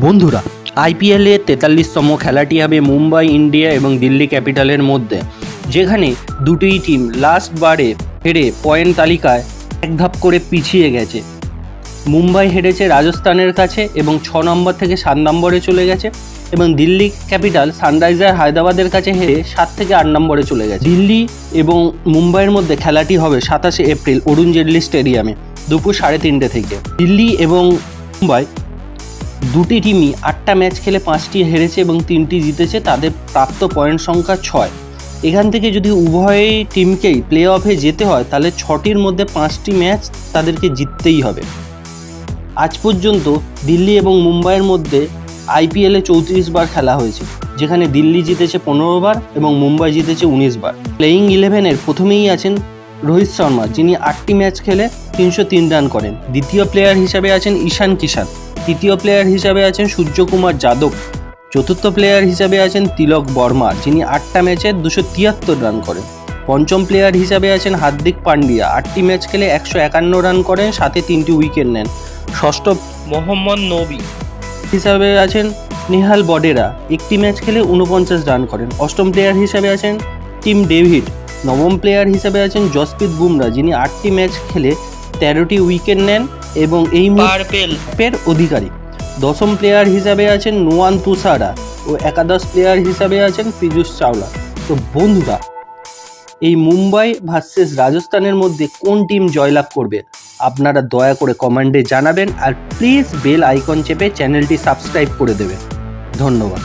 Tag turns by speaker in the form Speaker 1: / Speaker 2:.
Speaker 1: বন্ধুরা, আইপিএলে 43তম খেলাটি হবে মুম্বাই ইন্ডিয়া এবং দিল্লি ক্যাপিটালের মধ্যে, যেখানে দুটি টিম লাস্ট বারে হেরে পয়েন্ট তালিকায় এক ধাপ করে পিছিয়ে গেছে। মুম্বাই হেরেছে রাজস্থানের কাছে এবং 6 নম্বর থেকে 7 নম্বরে চলে গেছে, এবং দিল্লি ক্যাপিটাল সানরাইজার হায়দ্রাবাদের কাছে হেরে 7 থেকে 8 নম্বরে চলে গেছে। দিল্লি এবং মুম্বাইয়ের মধ্যে খেলাটি হবে 27 এপ্রিল অরুণ জেটলি স্টেডিয়ামে দুপুর 3:30 থেকে। দিল্লি এবং মুম্বাই দুটি টিমই 8টা ম্যাচ খেলে 5টি হেরেছে এবং 3টি জিতেছে। তাদের প্রাপ্ত পয়েন্ট সংখ্যা 6। এখান থেকে যদি উভয় টিমকেই প্লে অফে যেতে হয় তাহলে 6টির মধ্যে 5টি ম্যাচ তাদেরকে জিততেই হবে। আজ পর্যন্ত দিল্লি এবং মুম্বাইয়ের মধ্যে আইপিএলে 34 বার খেলা হয়েছে, যেখানে দিল্লি জিতেছে 15 বার এবং মুম্বাই জিতেছে 19 বার। প্লেয়িং 11-এর প্রথমেই আছেন রোহিত শর্মা, যিনি 8টি ম্যাচ খেলে 303 রান করেন। দ্বিতীয় প্লেয়ার হিসাবে আছেন ঈশান কিষান। তৃতীয় প্লেয়ার হিসাবে আছেন সূর্যকুমার যাদব। চতুর্থ প্লেয়ার হিসাবে আছেন তিলক বর্মা, যিনি 8টা ম্যাচে 273 রান করেন। পঞ্চম প্লেয়ার হিসাবে আছেন হার্দিক পান্ডিয়া, 8টি ম্যাচ খেলে 151 রান করেন, সাথে 3টি উইকেট নেন। ষষ্ঠ মোহাম্মদ নবী হিসাবে আছেন নেহাল বডেরা, 1টি ম্যাচ খেলে 49 রান করেন। অষ্টম প্লেয়ার হিসাবে আছেন টিম ডেভিড। নবম প্লেয়ার হিসাবে আছেন জসপ্রীত বুমরা, যিনি 8টি ম্যাচ খেলে 13টি উইকেট নেন এবং এই পারপের অধিকারী। দশম প্লেয়ার হিসাবে আছেন নোয়ান তুষারা ও একাদশ প্লেয়ার হিসাবে আছেন পীযূষ চাওলা। তো বন্ধুরা, এই মুম্বাই ভার্সেস রাজস্থানের মধ্যে কোন টিম জয়লাভ করবে আপনারা দয়া করে কমেন্টে জানাবেন, আর প্লিজ বেল আইকন চেপে চ্যানেলটি সাবস্ক্রাইব করে দেবেন। ধন্যবাদ।